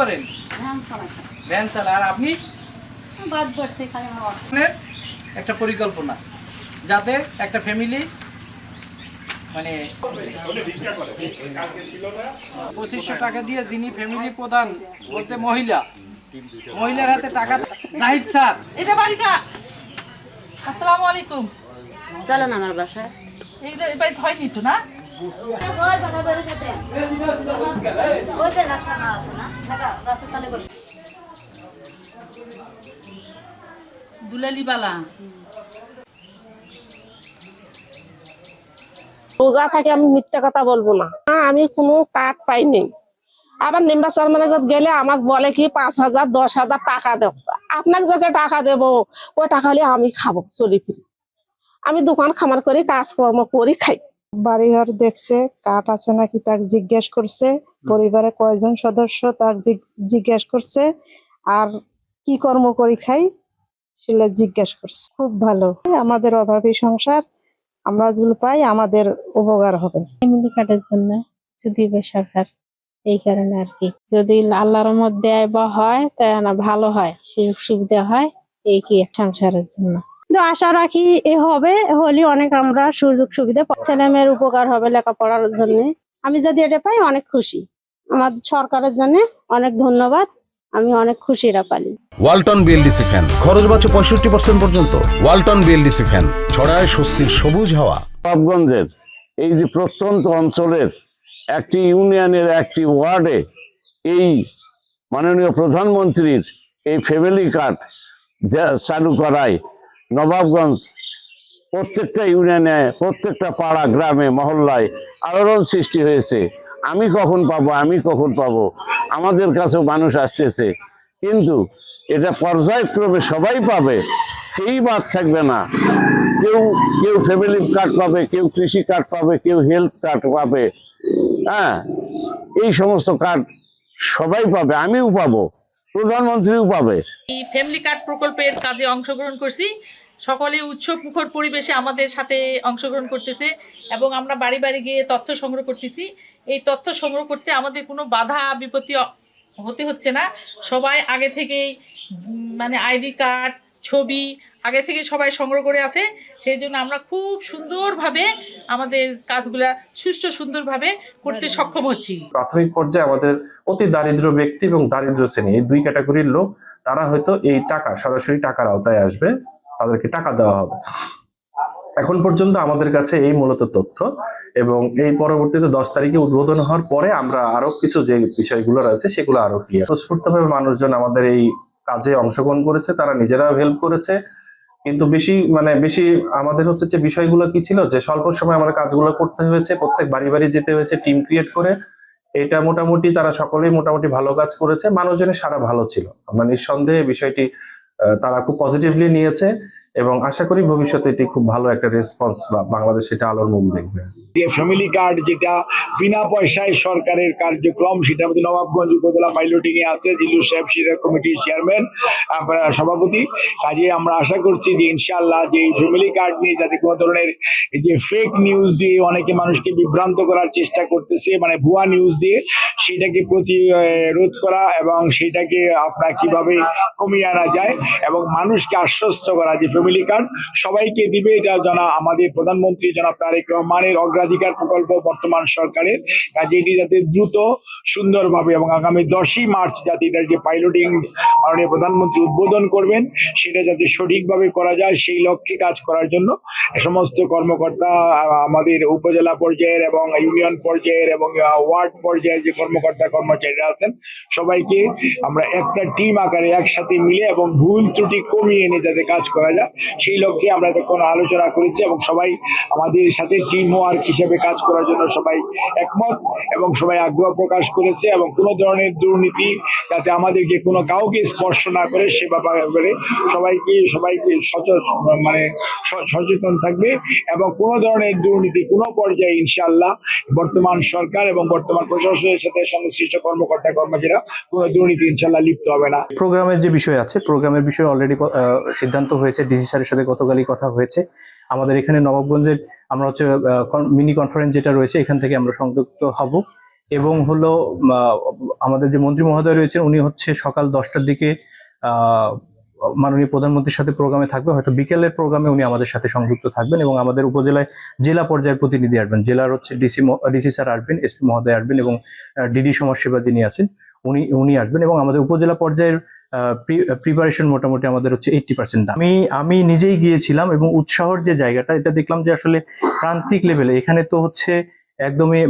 করেন? ভ্যান চালায়। আর আপনি? একটা পরিকল্পনা যাতে একটা ফ্যামিলি মানে 2500 টাকা দিয়ে যিনি ফ্যামিলি প্রধান বলতে মহিলার হাতে টাকা। জাহিদ স্যার, এটা বাড়িটা। আসসালামু আলাইকুম। চলেন আমার বাসায়। এই বাড়িতে হয়নি তো না? দুলালি বালা রোজা থাকে, আমি মিথ্যা কথা বলবো না। আমি কোনো কার্ড পাইনি। আবার নির্বাচন মানে গেলে আমাকে বলে কি 5,000 10,000 টাকা দেব। আপনাকে যাকে টাকা দেবো ওই টাকা হলে আমি খাবো চলি ফিরি। আমি দোকান খামার করি, কাজকর্ম করি, খাই। বাড়িঘর দেখছে, কাঠ আছে নাকি তাকে জিজ্ঞেস করছে, পরিবারে কয়জন সদস্য তাকে জিজ্ঞেস করছে, আর কি কর্ম করি খাই সেটা জিজ্ঞেস করছে। খুব ভালো, আমাদের অভাবী সংসার আমরা যদি পাই আমাদের উপকার হবে। ফ্যামিলি কার্ডের জন্য যদি সরকার এই কারণে আর কি, যদি আল্লাহর রহমত দেয় বা হয় তাহলে ভালো হয়, সুযোগ সুবিধা হয় এই কি সংসারের জন্য। আশা রাখি এ হবে, হলে অনেক আমরা সুযোগ সুবিধা ছেলে মেয়ের উপকার হবে লেখাপড়ার জন্য। আমি যদি এটা পাই অনেক খুশি। আমার সরকারের জন্য অনেক ধন্যবাদ, আমি অনেক খুশিরা পালি। ওয়ালটন বিএলডিসি ফ্যান, খরচ বাঁচে 65% পর্যন্ত। ওয়ালটন বিএলডিসি ফ্যান ছড়ায় স্বস্তির সবুজ হাওয়া। নবাবগঞ্জের এই যে প্রত্যন্ত অঞ্চলের একটি ইউনিয়নের একটি ওয়ার্ডে এই মাননীয় প্রধানমন্ত্রীর এই ফ্যামিলি কার্ড চালু করায় নবাবগঞ্জ প্রত্যেকটা ইউনিয়নে, প্রত্যেকটা পাড়া গ্রামে মহল্লায় আলোড়ন সৃষ্টি হয়েছে। আমি কখন পাবো, আমাদের কাছেও মানুষ আসতেছে, কিন্তু এটা পর্যায়ক্রমে সবাই পাবে, সেই বাদ থাকবে না। কেউ ফ্যামিলি কার্ড পাবে, কেউ কৃষি কার্ড পাবে, কেউ হেলথ কার্ড পাবে। হ্যাঁ, এই সমস্ত কার্ড সবাই পাবে, আমিও পাবো, প্রধানমন্ত্রীও পাবে। এই ফ্যামিলি কার্ড প্রকল্পের কাজে অংশগ্রহণ করছি। সকলে উৎসব মুখর পরিবেশে আমাদের সাথে অংশগ্রহণ করতেছে এবং আমরা বাড়ি বাড়ি গিয়ে তথ্য সংগ্রহ করতেছি। এই তথ্য সংগ্রহ করতে আমাদের কোনো বাধা বিপত্তি হতে হচ্ছে না। সবাই আগে থেকেই মানে আইডি কার্ড, ছবি আগে থেকে সবাই সংগ্রহ করে আছে। সেই জন্য আমরা খুব সুন্দরভাবে আমাদের কাজগুলা সুন্দরভাবে করতে সক্ষম হচ্ছি। প্রাথমিক পর্যায়ে আমাদের অতি দারিদ্র ব্যক্তি এবং দারিদ্র শ্রেণী, এই দুই ক্যাটাগরির লোক, তারা হয়তো এই টাকা সরাসরি টাকার আওতায় আসবে, তাদেরকে টাকা দেওয়া হবে। এখন পর্যন্ত আমাদের কাছে এই মূলত তথ্য, এবং এই পরবর্তীতে 10 তারিখে উদ্বোধন হওয়ার পরে আমরা আরো কিছু যে বিষয়গুলো রয়েছে সেগুলো আরো ক্লিয়ার। স্বতঃস্ফূর্তভাবে মানুষজন আমাদের এই কাজে অংশগ্রহণ করেছে, তারা নিজেরাও হেল্প করেছে। কিন্তু বেশি আমাদের হচ্ছে যে বিষয়গুলো কি ছিল, যে স্বল্প সময় আমাদের কাজগুলো করতে হয়েছে, প্রত্যেক বাড়ি বাড়ি যেতে হয়েছে টিম ক্রিয়েট করে। এটা মোটামুটি তারা সকলেই মোটামুটি ভালো কাজ করেছে, মানুষজনের সারা ভালো ছিল। আমরা নিঃসন্দেহে বিষয়টি তারা খুব পজিটিভলি নিয়েছে এবং আশা করি ভবিষ্যতে এটি খুব ভালো একটা রেসপন্স বা বাংলাদেশ এটা আলোর মুখ দেখবে। ফ্যামিলি কার্ড যেটা বিনা পয়সায় সরকারের কার্যক্রম, সেটা আমাদের নবাবগঞ্জ উপজেলা পাইলটিং এ আছে। জিল্লুর সাহেব সিনিয়র কমিটির চেয়ারম্যান, সভাপতি। কাজে আমরা আশা করছি যে ইনশাআল্লাহ যে এই ফ্যামিলি কার্ড নিয়ে যাতে কোনো ধরনের যে ফেক নিউজ দিয়ে অনেকে মানুষকে বিভ্রান্ত করার চেষ্টা করতেছে, মানে ভুয়া নিউজ দিয়ে, সেটাকে প্রতিরোধ করা এবং সেটাকে আপনার কিভাবে কমিয়ে আনা যায় এবং মানুষকে আশ্বস্ত করা যে ফ্যামিলি কার্ড সবাইকে দিবে। এটা জানা আমাদের প্রধানমন্ত্রী জনাব তারেক রহমানের অগ্রাধিকার প্রকল্প বর্তমান সরকারের। কাজে এটি যাতে দ্রুত সুন্দরভাবে এবং আগামী 10ই মার্চ যাতে এটার যে পাইলটিং মাননীয় প্রধানমন্ত্রী উদ্বোধন করবেন সেটা যাতে সঠিকভাবে করা যায়, সেই লক্ষ্যে কাজ করার জন্য সমস্ত কর্মকর্তা আমাদের উপজেলা পর্যায়ের এবং ইউনিয়ন পর্যায়ের এবং ওয়ার্ড পর্যায়ের যে কর্মকর্তা কর্মচারীরা আছেন সবাইকে আমরা একটা টিম আকারে একসাথে মিলে এবং ভুল ত্রুটি কমিয়ে এনে যাতে কাজ করা যায় সেই লক্ষ্যে আমরা কোনো আলোচনা করেছি এবং সবাই আমাদের সাথে টিম ওয়ার্ক হিসেবে কাজ করার জন্য সবাই একমত এবং সবাই আগ্রহ প্রকাশ করেছে। এবং কোনো ধরনের দুর্নীতি যাতে আমাদেরকে কোনো কাউকে স্পর্শ না করে সে ব্যাপারে সবাইকে সচেতন থাকবে এবং কোনো ধরনের দুর্নীতি কোনো পর্যায়ে ইনশাআল্লাহ বর্তমান সরকার এবং বর্তমান প্রশাসনের সাথে সংশ্লিষ্ট কর্মকর্তা কর্মচারীরা কোনো দুর্নীতি ইনশাআল্লাহ লিপ্ত হবে না। প্রোগ্রামের যে বিষয় আছে, প্রোগ্রামের বিষয়ে অলরেডি সিদ্ধান্ত হয়েছে, ডিসি স্যারের সাথে গতকালই কথা হয়েছে। আমাদের এখানে নবাবগঞ্জের আমরা হচ্ছে মিনি কনফারেন্স যেটা রয়েছে এখান থেকে আমরা সংযুক্ত হব এবং হলো আমাদের যে মন্ত্রী মহোদয় রয়েছেন উনি হচ্ছে সকাল 10টার দিকে মাননীয় প্রধানমন্ত্রীর সাথে প্রোগ্রামে থাকবে, হয়তো বিকেলের প্রোগ্রামে উনি আমাদের সাথে সংযুক্ত থাকবেন এবং আমাদের উপজেলায় জেলা পর্যায়ের প্রতিনিধি আসবেন। জেলার হচ্ছে ডিসি স্যার আসবেন, এসপি মহোদয় আসবেন এবং ডিডি সমাজসেবা যিনি আছেন উনি আসবেন এবং আমাদের উপজেলা পর্যায়ের প্রিপারেশন মোটামুটি আমাদের হচ্ছে 80%। আমি নিজেই গিয়েছিলাম এবং উৎসাহর যে জায়গাটা এটা দেখলাম যে আসলে প্রান্তিক লেভেলে এখানে তো হচ্ছে একদমই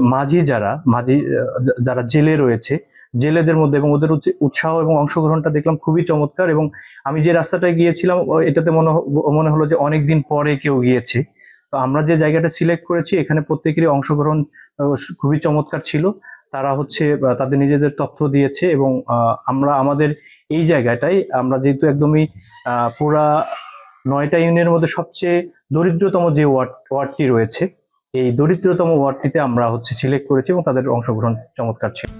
যারা জেলে রয়েছে, জেলেদের মধ্যে এবং ওদের উৎসাহ এবং অংশগ্রহণটা দেখলাম খুবই চমৎকার। এবং আমি যে রাস্তাটায় গিয়েছিলাম এটাতে মনে হলো যে অনেকদিন পরে কেউ গিয়েছে। তো আমরা যে জায়গাটা সিলেক্ট করেছি এখানে প্রত্যেকেরই অংশগ্রহণ খুবই চমৎকার ছিল। তারা হচ্ছে তাদের নিজেদের তথ্য দিয়েছে এবং আমরা আমাদের এই জায়গাটাই আমরা যেহেতু একদমই পুরা 9টা ইউনিয়নের মধ্যে সবচেয়ে দরিদ্রতম যে ওয়ার্ডটি রয়েছে, এই দরিদ্রতম ওয়ার্ডটিতে আমরা হচ্ছে সিলেক্ট করেছি এবং তাদের অংশগ্রহণ চমৎকার ছিল।